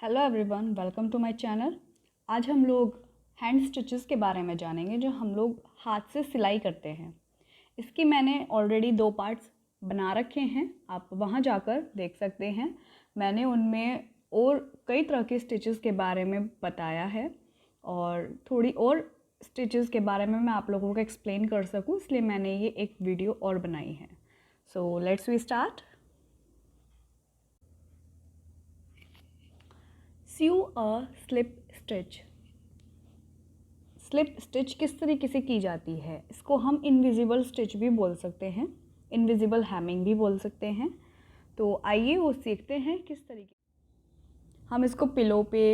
Hello everyone, welcome to my channel. आज हम लोग हैंड स्टिचेस के बारे में जानेंगे जो हम लोग हाथ से सिलाई करते हैं। इसकी मैंने ऑलरेडी 2 पार्ट्स बना रखे हैं, आप वहां जाकर देख सकते हैं। मैंने उनमें और कई तरह के स्टिचेस के बारे में बताया है और थोड़ी और स्टिचेस के बारे में मैं आप लोगों को एक्सप्लेन कर सकूं, इसलिए मैंने ये एक वीडियो और बनाई है। So let's we start. Sew a slip stitch। Slip stitch किस तरीके से की जाती है, इसको हम इनविजिबल स्टिच भी बोल सकते हैं, इनविजिबल हैमिंग भी बोल सकते हैं। तो आइए वो सीखते हैं किस तरीके हम इसको पिलो पे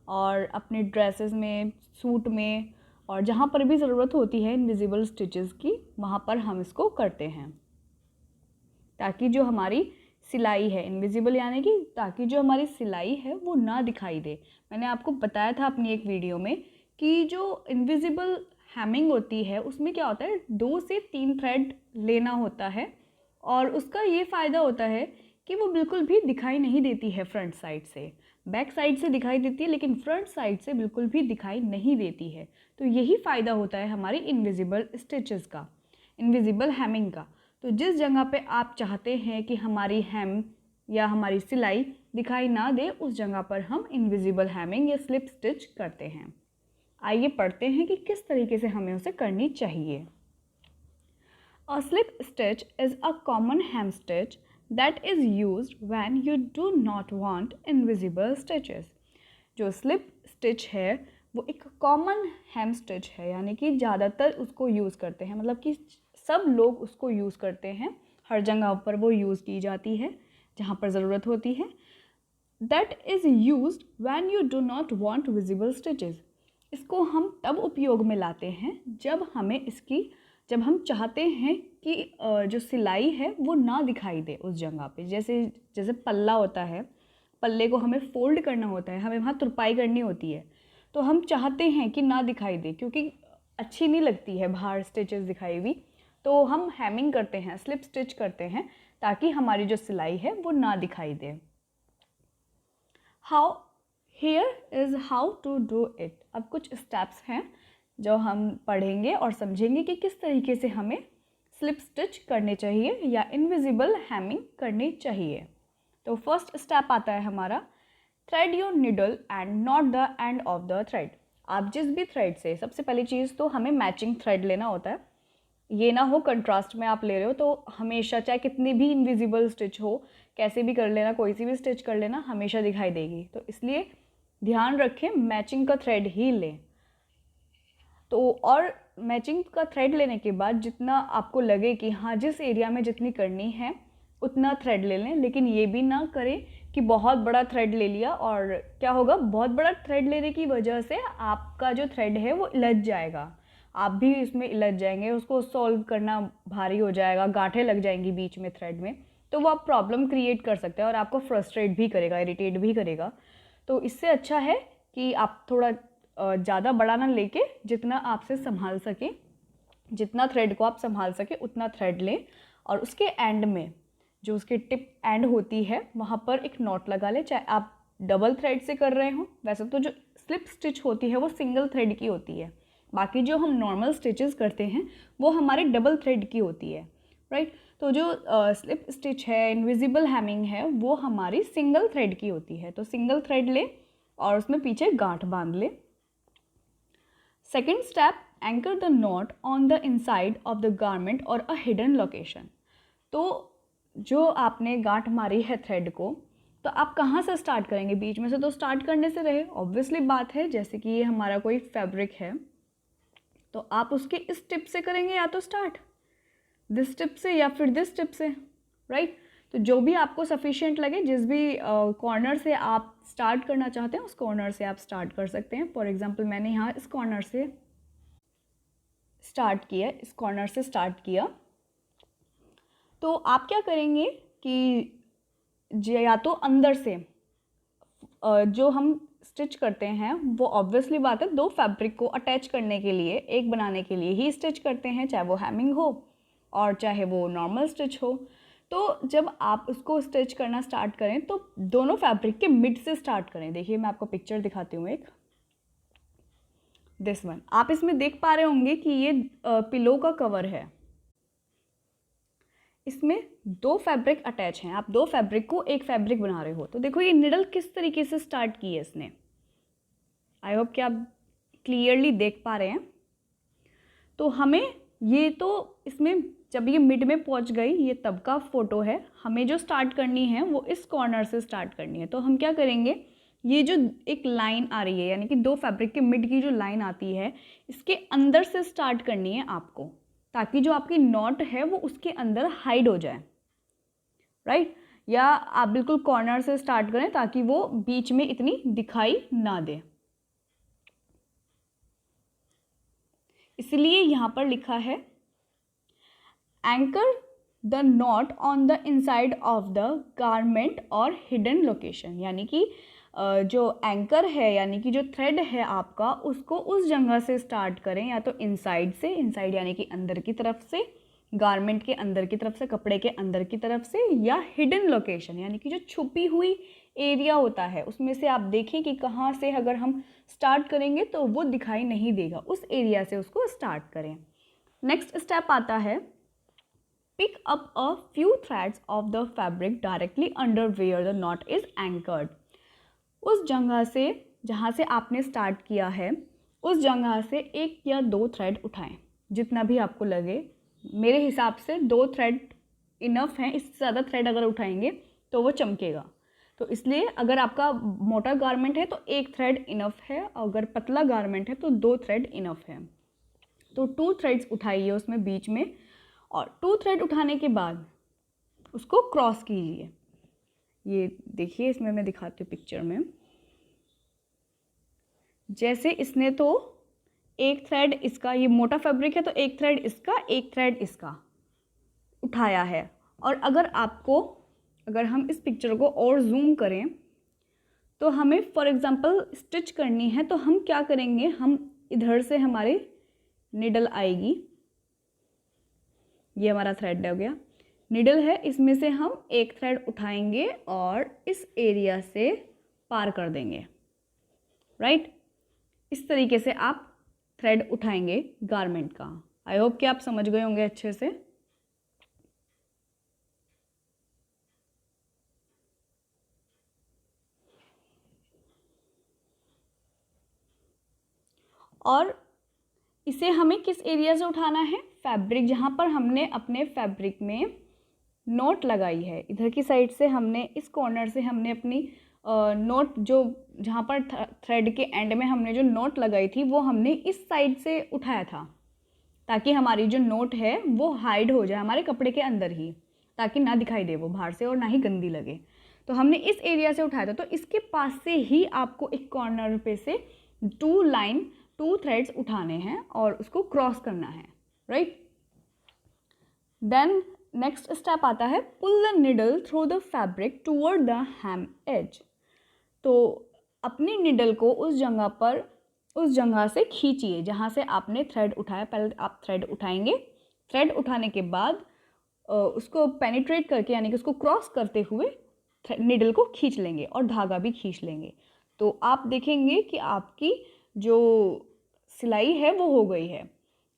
और अपने ड्रेसेस में, सूट में और जहाँ पर भी ज़रूरत होती है इनविजिबल स्टिचेस की, वहाँ पर हम इसको करते हैं ताकि जो हमारी सिलाई है, इनविजिबल यानी कि ताकि जो हमारी सिलाई है वो ना दिखाई दे। मैंने आपको बताया था अपनी एक वीडियो में कि जो इनविजिबल हैमिंग होती है उसमें क्या होता है, 2 से 3 थ्रेड लेना होता है और उसका ये फ़ायदा होता है कि वो बिल्कुल भी दिखाई नहीं देती है फ्रंट साइड से। बैक साइड से दिखाई देती है लेकिन फ्रंट साइड से बिल्कुल भी दिखाई नहीं देती है। तो यही फ़ायदा होता है हमारी इनविजिबल स्टिचेस का, इनविजिबल हैमिंग का। तो जिस जगह पे आप चाहते हैं कि हमारी हेम या हमारी सिलाई दिखाई ना दे, उस जगह पर हम इनविजिबल हैमिंग या स्लिप स्टिच करते हैं। आइए पढ़ते हैं कि किस तरीके से हमें उसे करनी चाहिए। A slip stitch is a common hem stitch that is used when you do not want invisible stitches। जो स्लिप स्टिच है वो एक कॉमन हेम स्टिच है, यानी कि ज़्यादातर उसको यूज़ करते हैं, मतलब कि सब लोग उसको यूज़ करते हैं, हर जगह पर वो यूज़ की जाती है जहाँ पर ज़रूरत होती है। That is used when you do not want visible stitches. इसको हम तब उपयोग में लाते हैं जब हम चाहते हैं कि जो सिलाई है वो ना दिखाई दे उस जगह पे। जैसे पल्ला होता है, पल्ले को हमें फोल्ड करना होता है, हमें वहाँ तुरपाई करनी होती है, तो हम चाहते हैं कि ना दिखाई दे क्योंकि अच्छी नहीं लगती है बाहर स्टिचेस दिखाई हुई। तो हम हैमिंग करते हैं, स्लिप स्टिच करते हैं ताकि हमारी जो सिलाई है वो ना दिखाई दे। Here is how to do it. अब कुछ स्टेप्स हैं जो हम पढ़ेंगे और समझेंगे कि किस तरीके से हमें स्लिप स्टिच करने चाहिए या इनविजिबल हैमिंग करनी चाहिए। तो फर्स्ट स्टेप आता है हमारा, thread your needle and not the end of the thread. आप जिस भी थ्रेड से, सबसे पहली चीज़ तो हमें मैचिंग थ्रेड लेना होता है। ये ना हो कंट्रास्ट में आप ले रहे हो तो हमेशा, चाहे कितनी भी इनविजिबल स्टिच हो, कैसे भी कर लेना, कोई सी भी स्टिच कर लेना, हमेशा दिखाई देगी। तो इसलिए ध्यान रखें, मैचिंग का थ्रेड ही लें। तो और मैचिंग का थ्रेड लेने के बाद जितना आपको लगे कि हाँ जिस एरिया में जितनी करनी है उतना थ्रेड ले लें, लेकिन ये भी ना करें कि बहुत बड़ा थ्रेड ले लिया और क्या होगा, बहुत बड़ा थ्रेड लेने की वजह से आपका जो थ्रेड है वो इलझ जाएगा, आप भी इसमें इलझ जाएंगे, उसको सॉल्व करना भारी हो जाएगा, गांठें लग जाएंगी बीच में थ्रेड में, तो वो आप प्रॉब्लम क्रिएट कर सकते हैं और आपको फ्रस्ट्रेट भी करेगा, इरिटेट भी करेगा। तो इससे अच्छा है कि आप थोड़ा ज़्यादा बड़ा ना लेके जितना आपसे संभाल सके, जितना थ्रेड को आप संभाल सके उतना थ्रेड लें और उसके एंड में, जो उसकी टिप एंड होती है, वहाँ पर एक नॉट लगा लें। चाहे आप डबल थ्रेड से कर रहे हो, वैसे तो जो स्लिप स्टिच होती है वो सिंगल थ्रेड की होती है, बाकी जो हम नॉर्मल स्टिचेस करते हैं वो हमारे डबल थ्रेड की होती है, राइट। तो जो स्लिप स्टिच है, इनविजिबल हैमिंग है, वो हमारी सिंगल थ्रेड की होती है। तो सिंगल थ्रेड ले और उसमें पीछे गांठ बांध ले। Second step, anchor the not on the inside of the garment और अ हिडन लोकेशन। तो जो आपने गांठ मारी है थ्रेड को, तो आप कहाँ से स्टार्ट करेंगे? बीच में से तो स्टार्ट करने से रहे, ऑब्वियसली बात है। जैसे कि ये हमारा कोई फैब्रिक है तो आप उसके इस टिप से करेंगे, या तो स्टार्ट दिस टिप से या फिर दिस टिप से, राइट। तो जो भी आपको सफिशिएंट लगे, जिस भी कॉर्नर से आप स्टार्ट करना चाहते हैं उस कॉर्नर से आप स्टार्ट कर सकते हैं। फॉर एग्जांपल मैंने यहाँ इस कॉर्नर से स्टार्ट किया, इस कॉर्नर से स्टार्ट किया। तो आप क्या करेंगे कि या तो अंदर से जो हम स्टिच करते हैं वो ऑब्वियसली बात है 2 फैब्रिक को अटैच करने के लिए, एक बनाने के लिए ही स्टिच करते हैं, चाहे वो हैमिंग हो और चाहे वो नॉर्मल स्टिच हो। तो जब आप उसको स्टिच करना स्टार्ट करें तो दोनों फैब्रिक के मिड से स्टार्ट करें। देखिए मैं आपको पिक्चर दिखाती हूँ एक, दिस वन। आप इसमें देख पा रहे होंगे कि ये पिलो का कवर है, इसमें 2 फैब्रिक अटैच हैं। आप 2 फैब्रिक को एक फैब्रिक बना रहे हो। तो देखो ये निडल किस तरीके से स्टार्ट की है इसने। आई होप कि आप क्लियरली देख पा रहे हैं। तो हमें ये तो इसमें जब ये मिड में पहुंच गई, ये तब का फोटो है। हमें जो स्टार्ट करनी है वो इस कॉर्नर से स्टार्ट करनी है। तो हम क्या करेंगे, ये जो एक लाइन आ रही है यानी कि 2 फैब्रिक के मिड की जो लाइन आती है, इसके अंदर से स्टार्ट करनी है आपको, ताकि जो आपकी नॉट है वो उसके अंदर हाइड हो जाए, राइट। या आप बिल्कुल कॉर्नर से स्टार्ट करें ताकि वो बीच में इतनी दिखाई ना दे। इसलिए यहाँ पर लिखा है anchor the not on the inside of the garment और हिडन लोकेशन, यानी कि जो एंकर है यानी कि जो थ्रेड है आपका, उसको उस जगह से स्टार्ट करें, या तो इनसाइड से, इनसाइड यानी कि अंदर की तरफ से, गारमेंट के अंदर की तरफ से, कपड़े के अंदर की तरफ से, या हिडन लोकेशन यानी कि जो छुपी हुई एरिया होता है उसमें से आप देखें कि कहाँ से अगर हम स्टार्ट करेंगे तो वो दिखाई नहीं देगा, उस एरिया से उसको स्टार्ट करें। नेक्स्ट स्टेप आता है pick up a few threads of the fabric directly under where the knot is anchored. उस जगह से जहाँ से आपने स्टार्ट किया है उस जगह से 1 या 2 थ्रेड उठाएं, जितना भी आपको लगे। मेरे हिसाब से 2 थ्रेड इनफ हैं, इससे ज़्यादा थ्रेड अगर उठाएंगे तो वो चमकेगा। तो इसलिए अगर आपका मोटा गारमेंट है तो 1 थ्रेड इनफ है, अगर पतला गारमेंट है तो 2 थ्रेड इनफ है। तो 2 थ्रेड्स उठाइए उसमें बीच में, और 2 थ्रेड उठाने के बाद उसको क्रॉस कीजिए। ये देखिए इसमें मैं दिखाती हूँ पिक्चर में। जैसे इसने तो 1 थ्रेड इसका, ये मोटा फैब्रिक है तो 1 थ्रेड इसका, 1 थ्रेड इसका उठाया है। और अगर हम इस पिक्चर को और जूम करें तो हमें फॉर एग्जांपल स्टिच करनी है, तो हम क्या करेंगे, हम इधर से हमारी निडल आएगी, ये हमारा थ्रेड हो गया, निडल है, इसमें से हम 1 थ्रेड उठाएंगे और इस एरिया से पार कर देंगे, राइट। इस तरीके से आप थ्रेड उठाएंगे गारमेंट का। आई होप कि आप समझ गए होंगे अच्छे से। और इसे हमें किस एरिया से उठाना है, फैब्रिक जहाँ पर हमने अपने फैब्रिक में नोट लगाई है, इधर की साइड से हमने, इस कॉर्नर से हमने अपनी नोट, जो जहाँ पर थ्रेड के एंड में हमने जो नोट लगाई थी वो हमने इस साइड से उठाया था, ताकि हमारी जो नोट है वो हाइड हो जाए हमारे कपड़े के अंदर ही, ताकि ना दिखाई दे वो बाहर से और ना ही गंदी लगे। तो हमने इस एरिया से उठाया था, तो इसके पास से ही आपको एक कॉर्नर पे से 2 थ्रेड्स उठाने हैं और उसको क्रॉस करना है, राइट। देन नेक्स्ट स्टेप आता है pull the needle through the fabric toward the hem edge. तो अपनी निडल को उस जगह से खींचिए जहाँ से आपने थ्रेड उठाया। पहले आप थ्रेड उठाएंगे, थ्रेड उठाने के बाद उसको पेनिट्रेट करके यानी कि उसको क्रॉस करते हुए निडल को खींच लेंगे और धागा भी खींच लेंगे। तो आप देखेंगे कि आपकी जो सिलाई है वो हो गई है।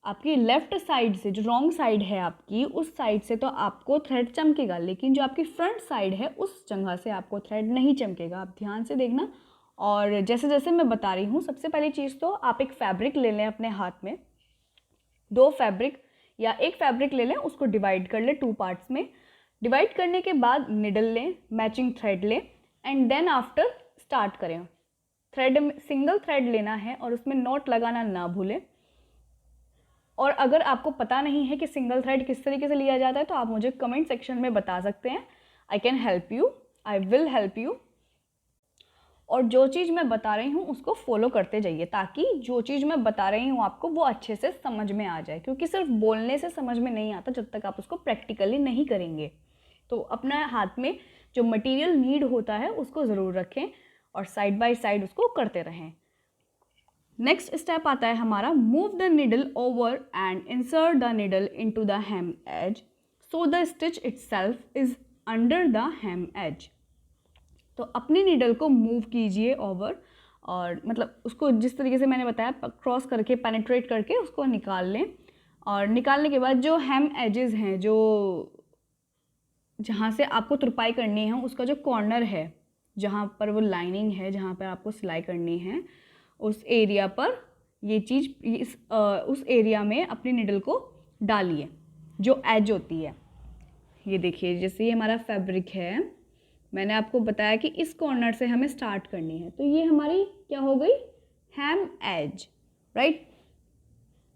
आपकी लेफ़्ट साइड से, जो रॉन्ग साइड है आपकी, उस साइड से तो आपको थ्रेड चमकेगा, लेकिन जो आपकी फ्रंट साइड है उस जगह से आपको थ्रेड नहीं चमकेगा। आप ध्यान से देखना। और जैसे जैसे मैं बता रही हूँ, सबसे पहली चीज़ तो आप एक फैब्रिक ले लें अपने हाथ में, 2 फैब्रिक या 1 फैब्रिक ले लें, उसको डिवाइड कर लें 2 पार्ट्स में। डिवाइड करने के बाद निडल लें, मैचिंग थ्रेड लें, एंड देन आफ्टर स्टार्ट करें। थ्रेड में सिंगल थ्रेड लेना है और उसमें नॉट लगाना ना भूलें। और अगर आपको पता नहीं है कि सिंगल थ्रेड किस तरीके से लिया जाता है तो आप मुझे कमेंट सेक्शन में बता सकते हैं। I can help you, I will help you. और जो चीज़ मैं बता रही हूँ उसको फॉलो करते जाइए, ताकि जो चीज़ मैं बता रही हूँ आपको वो अच्छे से समझ में आ जाए, क्योंकि सिर्फ बोलने से समझ में नहीं आता जब तक आप उसको प्रैक्टिकली नहीं करेंगे। तो अपना हाथ में जो मटेरियल नीड होता है उसको ज़रूर रखें और साइड बाय साइड उसको करते रहें। नेक्स्ट स्टेप आता है हमारा move the needle over and insert the needle into the hem edge so the stitch itself is under the hem edge. तो अपनी नीडल को मूव कीजिए ओवर, और मतलब उसको जिस तरीके से मैंने बताया क्रॉस करके पेनिट्रेट करके उसको निकाल लें। और निकालने के बाद जो हेम एजेस हैं, जो जहाँ से आपको तुरपाई करनी है उसका जो कॉर्नर है, जहाँ पर वो लाइनिंग है, जहाँ पर आपको सिलाई करनी है, उस एरिया पर ये चीज़ उस एरिया में अपनी निडल को डालिए जो एज होती है। ये देखिए जैसे ये हमारा फैब्रिक है, मैंने आपको बताया कि इस कॉर्नर से हमें स्टार्ट करनी है, तो ये हमारी क्या हो गई, हेम एज, राइट।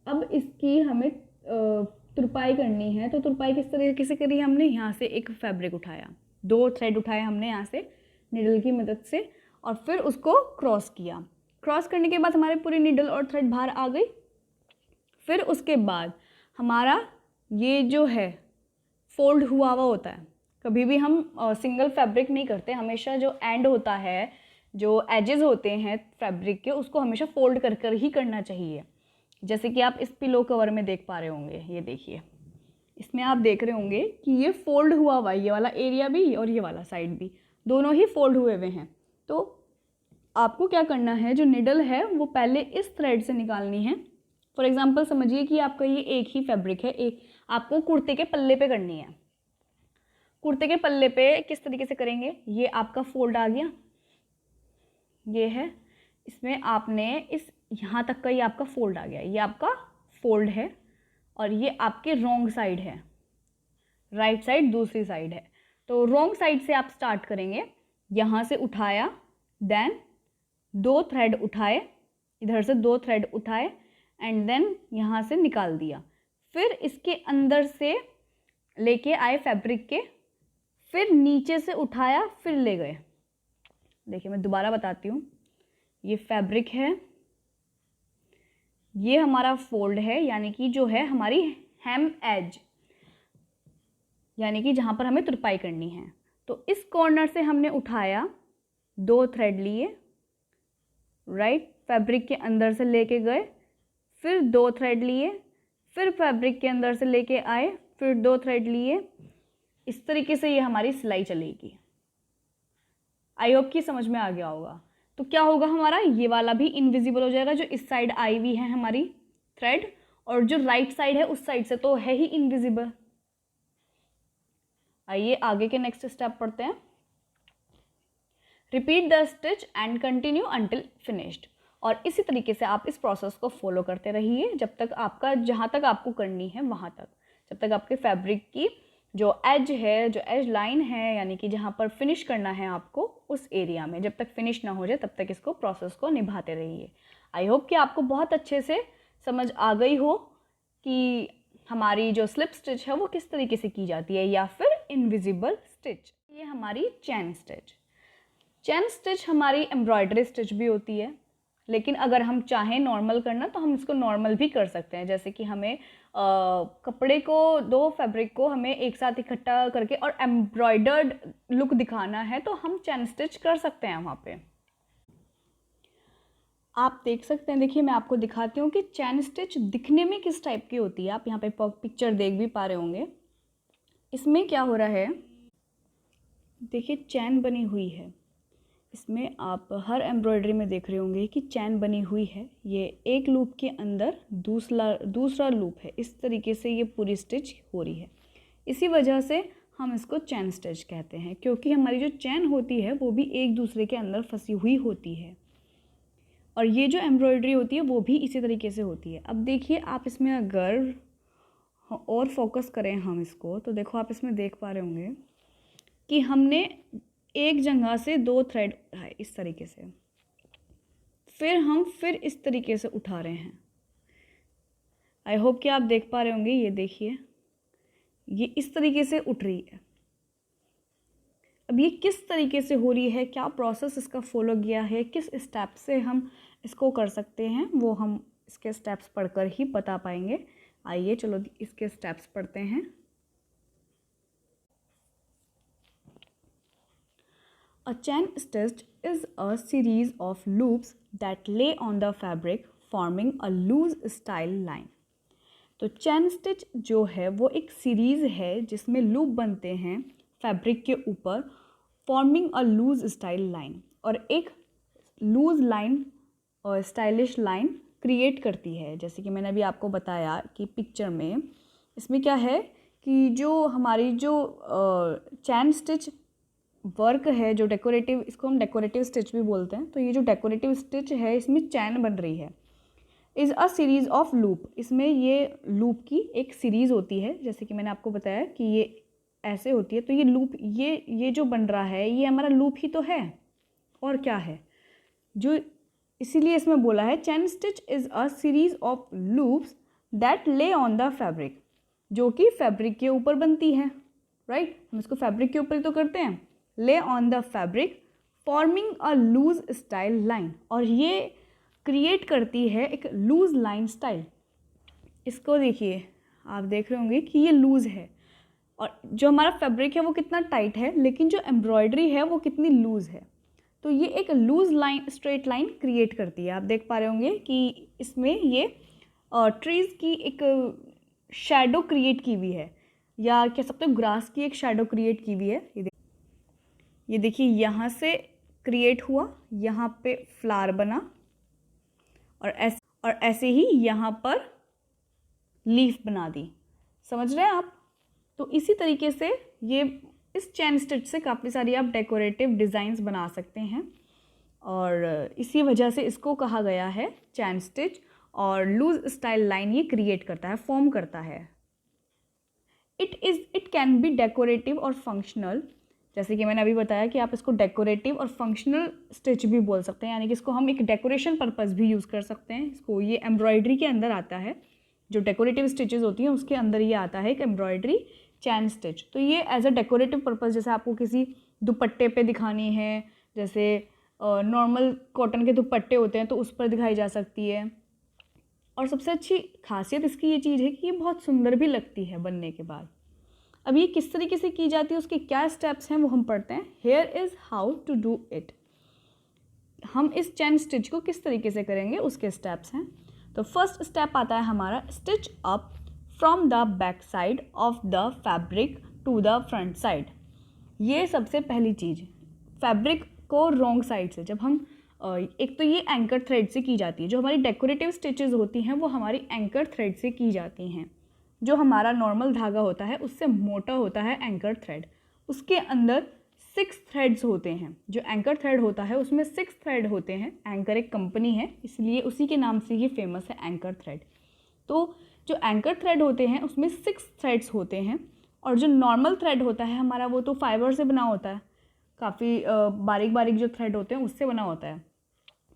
अब इसकी हमें तुरपाई करनी है, तो तुरपाई किस तरीके से करी हमने, यहाँ से एक फैब्रिक उठाया, 2 थ्रेड उठाए हमने यहाँ से निडल की मदद से, और फिर उसको क्रॉस किया। क्रॉस करने के बाद हमारे पूरी निडल और थ्रेड बाहर आ गई। फिर उसके बाद हमारा ये जो है फोल्ड हुआ हुआ होता है। कभी भी हम सिंगल फैब्रिक नहीं करते, हमेशा जो एंड होता है, जो एजेस होते हैं फैब्रिक के, उसको हमेशा फोल्ड कर कर ही करना चाहिए। जैसे कि आप इस पिलो कवर में देख पा रहे होंगे, ये देखिए इसमें आप देख रहे होंगे कि ये फोल्ड हुआ हुआ, ये वाला एरिया भी और ये वाला साइड भी, दोनों ही फोल्ड हुए हुए हैं। तो आपको क्या करना है, जो निडल है वो पहले इस थ्रेड से निकालनी है। फॉर एग्जांपल समझिए कि आपका ये एक ही फैब्रिक है, एक आपको कुर्ते के पल्ले पे करनी है। कुर्ते के पल्ले पे किस तरीके से करेंगे, ये आपका फोल्ड आ गया, ये है, इसमें आपने इस यहाँ तक का ये आपका फोल्ड आ गया, ये आपका फोल्ड है, और ये आपके रॉन्ग साइड है, राइट साइड दूसरी साइड है। तो रॉन्ग साइड से आप स्टार्ट करेंगे, यहाँ से उठाया, देन 2 थ्रेड उठाए, इधर से 2 थ्रेड उठाए, एंड देन यहाँ से निकाल दिया। फिर इसके अंदर से लेके आए फैब्रिक के, फिर नीचे से उठाया, फिर ले गए। देखिए मैं दोबारा बताती हूँ, ये फैब्रिक है, ये हमारा फोल्ड है, यानी कि जो है हमारी हेम एज, यानी कि जहाँ पर हमें तुरपाई करनी है। तो इस कॉर्नर से हमने उठाया, 2 थ्रेड लिए, राइट, फैब्रिक के अंदर से लेके गए, फिर 2 थ्रेड लिए, फिर फैब्रिक के अंदर से लेके आए, फिर 2 थ्रेड लिए। इस तरीके से ये हमारी सिलाई चलेगी। आई होप कि समझ में आ गया होगा। तो क्या होगा, हमारा ये वाला भी इनविजिबल हो जाएगा, जो इस साइड आई हुई है हमारी थ्रेड, और जो राइट साइड है उस साइड से तो है ही इनविजिबल। आइए आगे के नेक्स्ट स्टेप पढ़ते हैं। Repeat the stitch and continue until finished. और इसी तरीके से आप इस प्रोसेस को फॉलो करते रहिए जब तक आपका, जहाँ तक आपको करनी है वहाँ तक, जब तक आपके फैब्रिक की जो एज है, जो एज लाइन है, यानी कि जहाँ पर फिनिश करना है आपको उस एरिया में, जब तक फिनिश ना हो जाए तब तक इसको प्रोसेस को निभाते रहिए। आई होप कि आपको बहुत अच्छे से समझ आ गई हो कि हमारी जो स्लिप स्टिच है वो किस तरीके से की जाती है, या फिर इनविजिबल स्टिच। ये हमारी चैन स्टिच। चैन स्टिच हमारी एम्ब्रॉयडरी स्टिच भी होती है, लेकिन अगर हम चाहें नॉर्मल करना तो हम इसको नॉर्मल भी कर सकते हैं। जैसे कि हमें कपड़े को, 2 फैब्रिक को हमें एक साथ इकट्ठा करके और एम्ब्रॉयडर्ड लुक दिखाना है तो हम चैन स्टिच कर सकते हैं। वहाँ पे आप देख सकते हैं, देखिए मैं आपको दिखाती हूँ कि चैन स्टिच दिखने में किस टाइप की होती है। आप यहाँ पे पिक्चर देख भी पा रहे होंगे। इसमें क्या हो रहा है, देखिए चैन बनी हुई है, इसमें आप हर एम्ब्रॉयडरी में देख रहे होंगे कि चैन बनी हुई है। ये एक लूप के अंदर दूसरा लूप है, इस तरीके से ये पूरी स्टिच हो रही है। इसी वजह से हम इसको चैन स्टिच कहते हैं, क्योंकि हमारी जो चैन होती है वो भी एक दूसरे के अंदर फंसी हुई होती है, और ये जो एम्ब्रॉयडरी होती है वो भी इसी तरीके से होती है। अब देखिए आप इसमें अगर और फोकस करें हम इसको, तो देखो आप इसमें देख पा रहे होंगे कि हमने एक जगह से 2 थ्रेड उठाए इस तरीके से, फिर इस तरीके से उठा रहे हैं। आई होप कि आप देख पा रहे होंगे। ये देखिए ये इस तरीके से उठ रही है। अब ये किस तरीके से हो रही है, क्या प्रोसेस इसका फॉलो किया है, किस स्टेप से हम इसको कर सकते हैं, वो हम इसके स्टेप्स पढ़कर ही बता पाएंगे। आइए चलो इसके स्टेप्स पढ़ते हैं। A chain stitch is a series of loops that lay on the fabric, forming a loose style line. तो चैन स्टिच जो है वो एक सीरीज़ है जिसमें लूप बनते हैं फैब्रिक के ऊपर, forming a loose style line, और एक लूज लाइन और स्टाइलिश लाइन क्रिएट करती है। जैसे कि मैंने अभी आपको बताया कि पिक्चर में इसमें क्या है कि जो हमारी जो चैन स्टिच वर्क है, जो डेकोरेटिव, इसको हम डेकोरेटिव स्टिच भी बोलते हैं, तो ये जो डेकोरेटिव स्टिच है इसमें चैन बन रही है, is a series of loop. इसमें ये लूप की एक सीरीज़ होती है, जैसे कि मैंने आपको बताया कि ये ऐसे होती है, तो ये लूप, ये जो बन रहा है ये हमारा लूप ही तो है, और क्या है जो, इसीलिए इसमें बोला है chain stitch is a series of loops that ले ऑन द फैब्रिक, जो कि फैब्रिक के ऊपर बनती है, राइट। हम इसको फैब्रिक के ऊपर ही तो करते हैं, lay on the fabric forming a loose style line, और ये क्रिएट करती है एक लूज लाइन स्टाइल। इसको देखिए, आप देख रहे होंगे कि ये लूज है, और जो हमारा फैब्रिक है वो कितना टाइट है, लेकिन जो एम्ब्रॉयडरी है वो कितनी लूज है, तो ये एक loose line, straight line create करती है। आप देख पा रहे होंगे कि इसमें ये ट्रीज़ की एक शैडो क्रिएट की हुई है, या कह सकते हो ग्रास की एक शैडो क्रिएट की हुई है। ये देखिए यहाँ से क्रिएट हुआ, यहाँ पे फ्लावर बना, और ऐसे ही यहाँ पर लीफ बना दी। समझ रहे हैं आप? तो इसी तरीके से ये इस चैन स्टिच से काफ़ी सारी आप डेकोरेटिव डिज़ाइंस बना सकते हैं, और इसी वजह से इसको कहा गया है चैन स्टिच, और लूज स्टाइल लाइन ये क्रिएट करता है, फॉर्म करता है। इट कैन बी डेकोरेटिव और फंक्शनल, जैसे कि मैंने अभी बताया कि आप इसको डेकोरेटिव और फंक्शनल स्टिच भी बोल सकते हैं, यानी कि इसको हम एक डेकोरेशन पर्पस भी यूज़ कर सकते हैं। इसको, ये एम्ब्रॉयडरी के अंदर आता है, जो डेकोरेटिव स्टिचेस होती हैं उसके अंदर ये आता है एक एम्ब्रॉयडरी चैन स्टिच। तो ये एज अ डेकोरेटिव पर्पस, जैसे आपको किसी दुपट्टे पे दिखानी है, जैसे नॉर्मल कॉटन के दुपट्टे होते हैं तो उस पर दिखाई जा सकती है। और सबसे अच्छी खासियत इसकी ये चीज़ है कि ये बहुत सुंदर भी लगती है बनने के बाद। अब ये किस तरीके से की जाती है, उसके क्या स्टेप्स हैं वो हम पढ़ते हैं। Here is how to do it. हम इस चैन स्टिच को किस तरीके से करेंगे उसके स्टेप्स हैं। तो फर्स्ट स्टेप आता है हमारा stitch up from the back side of the fabric to the front side. ये सबसे पहली चीज़, फैब्रिक को रॉन्ग साइड से, जब हम एक तो ये एंकर थ्रेड से की जाती है, जो हमारी डेकोरेटिव स्टिचेस होती हैं वो हमारी एंकर थ्रेड से की जाती हैं। जो हमारा नॉर्मल धागा होता है उससे मोटा होता है एंकर थ्रेड, उसके अंदर 6 थ्रेड्स होते हैं। जो एंकर थ्रेड होता है उसमें 6 थ्रेड होते हैं। एंकर एक कंपनी है, इसलिए उसी के नाम से ये फेमस है, एंकर थ्रेड। तो जो एंकर थ्रेड होते हैं उसमें 6 थ्रेड्स होते हैं, और जो नॉर्मल थ्रेड होता है हमारा वो तो फाइबर से बना होता है, काफ़ी बारीक बारीक जो थ्रेड होते हैं उससे बना होता है।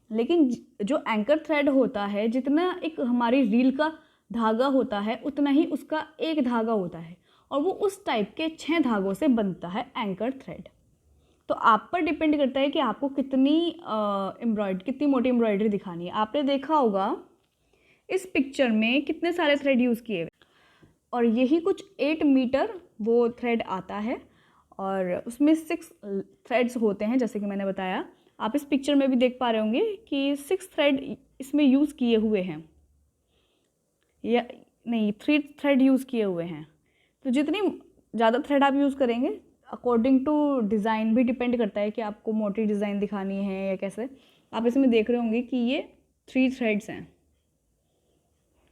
लेकिन जो एंकर थ्रेड होता है, जितना एक हमारी रील का धागा होता है उतना ही उसका एक धागा होता है, और वो उस टाइप के 6 धागों से बनता है एंकर थ्रेड। तो आप पर डिपेंड करता है कि आपको कितनी मोटी एम्ब्रॉयडरी दिखानी है। आपने देखा होगा इस पिक्चर में कितने सारे थ्रेड यूज़ किए हुए, और यही कुछ 8 मीटर वो थ्रेड आता है, और उसमें 6 थ्रेड्स होते हैं। जैसे कि मैंने बताया, आप इस पिक्चर में भी देख पा रहे होंगे कि 6 थ्रेड इसमें यूज़ किए हुए हैं, या नहीं 3 थ्रेड यूज़ किए हुए हैं। तो जितनी ज़्यादा थ्रेड आप यूज़ करेंगे, अकॉर्डिंग टू डिज़ाइन भी डिपेंड करता है कि आपको मोटी डिज़ाइन दिखानी है या कैसे। आप इसमें देख रहे होंगे कि ये 3 थ्रेड्स हैं।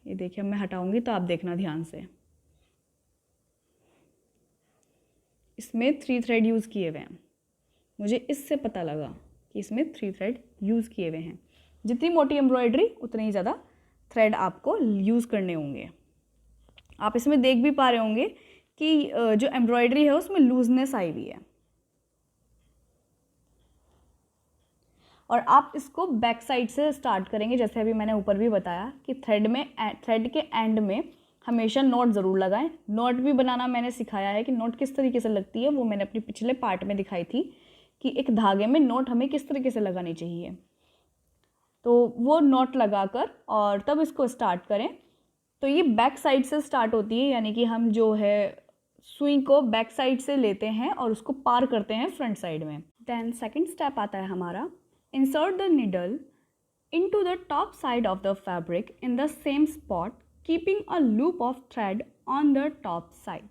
ये देखिए, मैं हटाऊंगी तो आप देखना ध्यान से, इसमें 3 थ्रेड यूज़ किए हुए हैं। मुझे इससे पता लगा कि इसमें 3 थ्रेड यूज़ किए हुए हैं। जितनी मोटी एम्ब्रॉयडरी उतने ही ज़्यादा थ्रेड आपको यूज़ करने होंगे। आप इसमें देख भी पा रहे होंगे कि जो एम्ब्रॉयडरी है उसमें लूजनेस आई हुई है, और आप इसको बैक साइड से स्टार्ट करेंगे। जैसे अभी मैंने ऊपर भी बताया कि थ्रेड के एंड में हमेशा नॉट ज़रूर लगाएं। नॉट भी बनाना मैंने सिखाया है कि नॉट किस तरीके से लगती है, वो मैंने अपने पिछले पार्ट में दिखाई थी कि एक धागे में नॉट हमें किस तरीके से लगानी चाहिए। तो वो नॉट लगाकर और तब इसको स्टार्ट करें। तो ये बैक साइड से स्टार्ट होती है, यानी कि हम जो है सुई को बैक साइड से लेते हैं और उसको पार करते हैं फ्रंट साइड में। देन सेकंड स्टेप आता है हमारा, insert the needle into the top side of the fabric in the same spot keeping a loop of thread on the top side.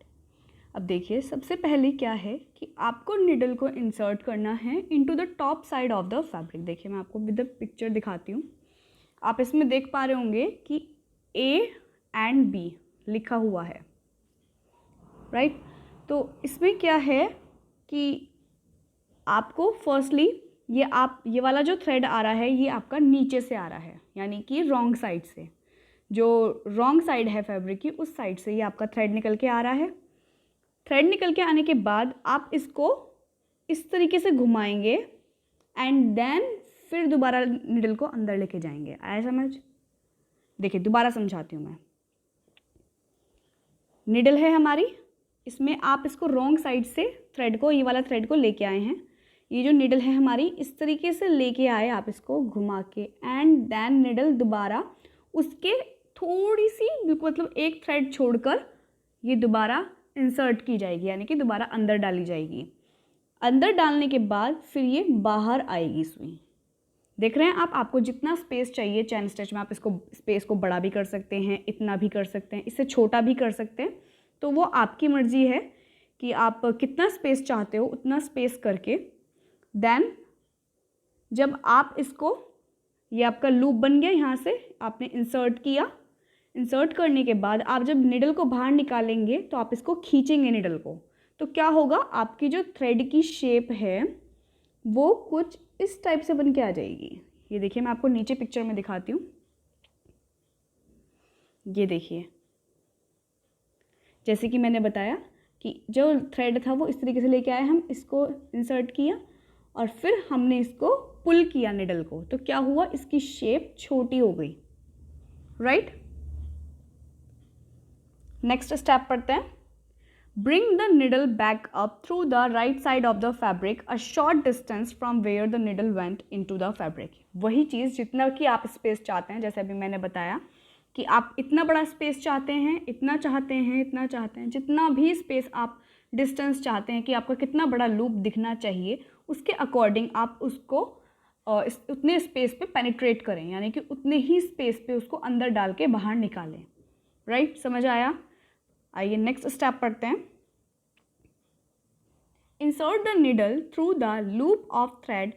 अब देखिए सबसे पहले क्या है कि आपको निडल को इंसर्ट करना है into the top side of the fabric. देखिए मैं आपको विद द पिक्चर दिखाती हूँ। आप इसमें देख पा रहे होंगे कि A एंड B लिखा हुआ है, राइट। तो इसमें क्या है कि आपको फर्स्टली ये वाला जो थ्रेड आ रहा है ये आपका नीचे से आ रहा है, यानी कि रॉन्ग साइड से, जो रॉन्ग साइड है फैब्रिक की उस साइड से ये आपका थ्रेड निकल के आ रहा है। थ्रेड निकल के आने के बाद आप इसको इस तरीके से घुमाएंगे एंड देन फिर दोबारा निडल को अंदर लेके जाएंगे। आया समझ? देखिए दोबारा समझाती हूँ मैं। निडल है हमारी, इसमें आप इसको रॉन्ग साइड से थ्रेड को, ये वाला थ्रेड को लेके आए हैं। ये जो निडल है हमारी इस तरीके से लेके आए आप इसको घुमा के, एंड देन निडल दोबारा उसके थोड़ी सी मतलब एक थ्रेड छोड़कर ये दोबारा इंसर्ट की जाएगी, यानी कि दोबारा अंदर डाली जाएगी। अंदर डालने के बाद फिर ये बाहर आएगी सुई। देख रहे हैं आप? आपको जितना स्पेस चाहिए चैन स्टिच में आप इसको स्पेस को बड़ा भी कर सकते हैं, इतना भी कर सकते हैं, इससे छोटा भी कर सकते हैं। तो वो आपकी मर्जी है कि आप कितना स्पेस चाहते हो उतना स्पेस करके देन जब आप इसको, ये आपका लूप बन गया, यहाँ से आपने इंसर्ट किया। इंसर्ट करने के बाद आप जब निडल को बाहर निकालेंगे तो आप इसको खींचेंगे निडल को, तो क्या होगा, आपकी जो थ्रेड की शेप है वो कुछ इस टाइप से बन के आ जाएगी। ये देखिए मैं आपको नीचे पिक्चर में दिखाती हूँ। ये देखिए जैसे कि मैंने बताया कि जो थ्रेड था वो इस तरीके से लेके आए, हम इसको इंसर्ट किया और फिर हमने इसको पुल किया निडल को, तो क्या हुआ, इसकी शेप छोटी हो गई, राइट। नेक्स्ट स्टेप पढ़ते हैं। Bring the needle back up through the right side of the fabric a short distance from where the needle went into the fabric। वही चीज़ जितना कि आप स्पेस चाहते हैं, जैसे अभी मैंने बताया कि आप इतना बड़ा स्पेस चाहते हैं, इतना चाहते हैं, इतना चाहते हैं, जितना भी स्पेस आप डिस्टेंस चाहते हैं कि आपका कितना बड़ा लूप दिखना चाहिए, उसके अकॉर्डिंग आप उसको उतने स्पेस पे पेनिट्रेट करें, यानी कि उतने ही स्पेस पे उसको अंदर डाल के बाहर निकालें, राइट। समझ आया? आइए नेक्स्ट स्टेप पढ़ते हैं। Insert the needle through the loop of thread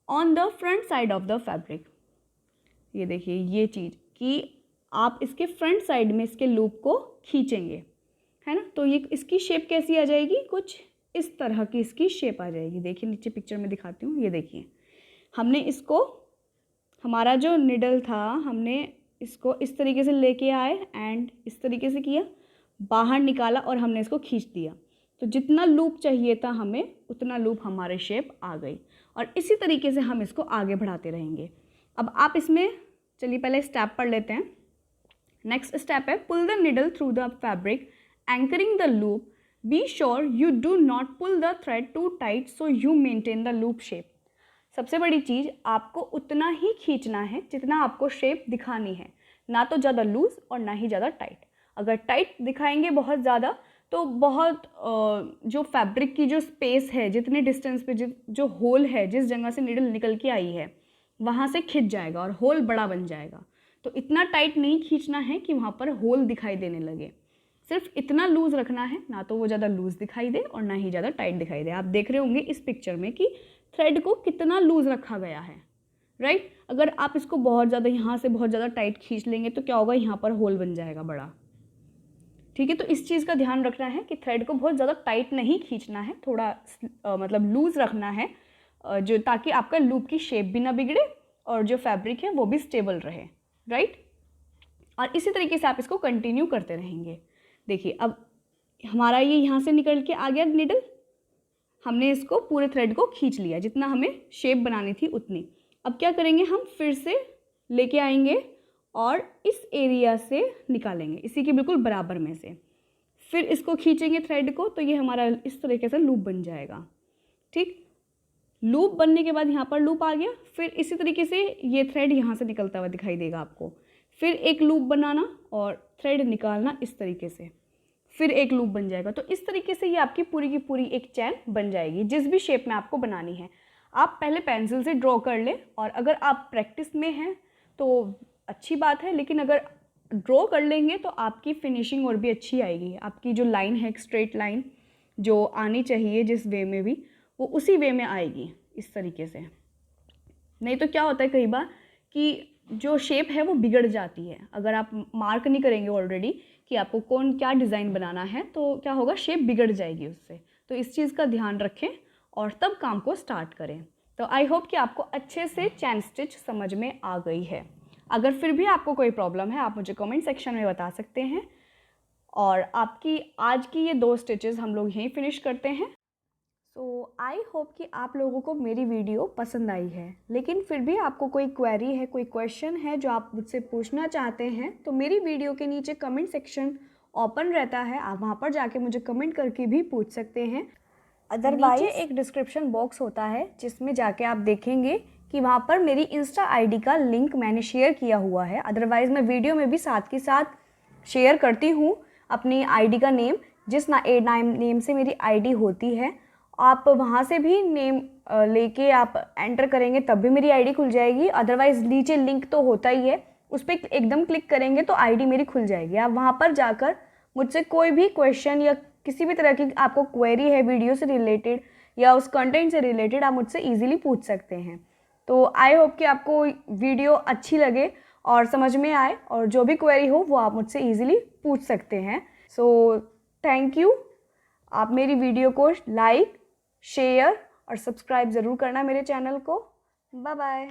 on the front side of the fabric. ये देखिए ये चीज़ कि आप इसके फ्रंट साइड में इसके लूप को खींचेंगे, है ना। तो ये इसकी शेप कैसी आ जाएगी, कुछ इस तरह की इसकी शेप आ जाएगी। देखिए नीचे पिक्चर में दिखाती हूँ। ये देखिए हमने इसको, हमारा जो निडल था हमने इसको इस तरीके से लेके आए एंड इस तरीके से किया, बाहर निकाला और हमने इसको खींच दिया। तो जितना लूप चाहिए था हमें उतना लूप हमारे शेप आ गई, और इसी तरीके से हम इसको आगे बढ़ाते रहेंगे। अब आप इसमें चलिए पहले स्टेप पढ़ लेते हैं। नेक्स्ट स्टेप है pull the needle through the fabric anchoring the loop. Be sure you do not pull the thread too tight so you maintain the loop shape. सबसे बड़ी चीज़, आपको उतना ही खींचना है जितना आपको शेप दिखानी है, ना तो ज़्यादा लूज और ना ही ज़्यादा टाइट। अगर टाइट दिखाएंगे बहुत ज़्यादा तो बहुत जो फैब्रिक की जो स्पेस है, जितने डिस्टेंस पे जो होल है, जिस जगह से नीडल निकल के आई है वहाँ से खिंच जाएगा और होल बड़ा बन जाएगा। तो इतना टाइट नहीं खींचना है कि वहाँ पर होल दिखाई देने लगे, सिर्फ इतना लूज़ रखना है, ना तो वो ज़्यादा लूज़ दिखाई दे और ना ही ज़्यादा टाइट दिखाई दे। आप देख रहे होंगे इस पिक्चर में कि थ्रेड को कितना लूज़ रखा गया है, राइट। अगर आप इसको बहुत ज़्यादा यहाँ से बहुत ज़्यादा टाइट खींच लेंगे तो क्या होगा, यहाँ पर होल बन जाएगा बड़ा, ठीक है। तो इस चीज़ का ध्यान रखना है कि थ्रेड को बहुत ज़्यादा टाइट नहीं खींचना है, थोड़ा मतलब लूज़ रखना है, जो ताकि आपका लूप की शेप भी ना बिगड़े और जो फैब्रिक है वो भी स्टेबल रहे, राइट। और इसी तरीके से आप इसको कंटिन्यू करते रहेंगे। देखिए अब हमारा ये यहाँ से निकल के आ गया निडल, हमने इसको पूरे थ्रेड को खींच लिया जितना हमें शेप बनानी थी उतनी। अब क्या करेंगे, हम फिर से लेके आएंगे और इस एरिया से निकालेंगे, इसी के बिल्कुल बराबर में से, फिर इसको खींचेंगे थ्रेड को, तो ये हमारा इस तरीके से लूप बन जाएगा, ठीक। लूप बनने के बाद यहाँ पर लूप आ गया, फिर इसी तरीके से ये थ्रेड यहाँ से निकलता हुआ दिखाई देगा आपको, फिर एक लूप बनाना और थ्रेड निकालना इस तरीके से, फिर एक लूप बन जाएगा। तो इस तरीके से ये आपकी पूरी की पूरी एक चैन बन जाएगी, जिस भी शेप में आपको बनानी है। आप पहले पेंसिल से ड्रॉ कर लें, और अगर आप प्रैक्टिस में हैं तो अच्छी बात है, लेकिन अगर ड्रॉ कर लेंगे तो आपकी फिनिशिंग और भी अच्छी आएगी। आपकी जो लाइन है, एक स्ट्रेट लाइन जो आनी चाहिए जिस वे में भी, वो उसी वे में आएगी इस तरीके से। नहीं तो क्या होता है कई बार कि जो शेप है वो बिगड़ जाती है। अगर आप मार्क नहीं करेंगे ऑलरेडी कि आपको कौन क्या डिज़ाइन बनाना है, तो क्या होगा, शेप बिगड़ जाएगी उससे। तो इस चीज़ का ध्यान रखें और तब काम को स्टार्ट करें। तो आई होप कि आपको अच्छे से चैन स्टिच समझ में आ गई है। अगर फिर भी आपको कोई प्रॉब्लम है, आप मुझे कमेंट सेक्शन में बता सकते हैं। और आपकी आज की ये 2 स्टिचेस हम लोग यहीं फिनिश करते हैं। सो आई होप कि आप लोगों को मेरी वीडियो पसंद आई है। लेकिन फिर भी आपको कोई क्वेरी है, कोई क्वेश्चन है जो आप मुझसे पूछना चाहते हैं, तो मेरी वीडियो के नीचे कमेंट सेक्शन ओपन रहता है, आप वहाँ पर जाके मुझे कमेंट करके भी पूछ सकते हैं। अदरवाइज नीचे एक डिस्क्रिप्शन बॉक्स होता है जिसमें जाके आप देखेंगे कि वहाँ पर मेरी इंस्टा आईडी का लिंक मैंने शेयर किया हुआ है। अदरवाइज़ मैं वीडियो में भी साथ के साथ शेयर करती हूँ अपनी आईडी का नेम, जिस नेम से मेरी आईडी होती है। आप वहाँ से भी नेम लेके आप एंटर करेंगे तब भी मेरी आईडी खुल जाएगी। अदरवाइज़ नीचे लिंक तो होता ही है, उस पर एकदम क्लिक करेंगे तो आईडी मेरी खुल जाएगी। आप वहाँ पर जाकर मुझसे कोई भी क्वेश्चन या किसी भी तरह की आपको क्वेरी है वीडियो से रिलेटेड या उस कंटेंट से रिलेटेड, आप मुझसे ईजिली पूछ सकते हैं। तो आई होप कि आपको वीडियो अच्छी लगे और समझ में आए, और जो भी क्वेरी हो वो आप मुझसे ईजिली पूछ सकते हैं। So thank you. आप मेरी वीडियो को लाइक, शेयर और सब्सक्राइब ज़रूर करना मेरे चैनल को। Bye bye.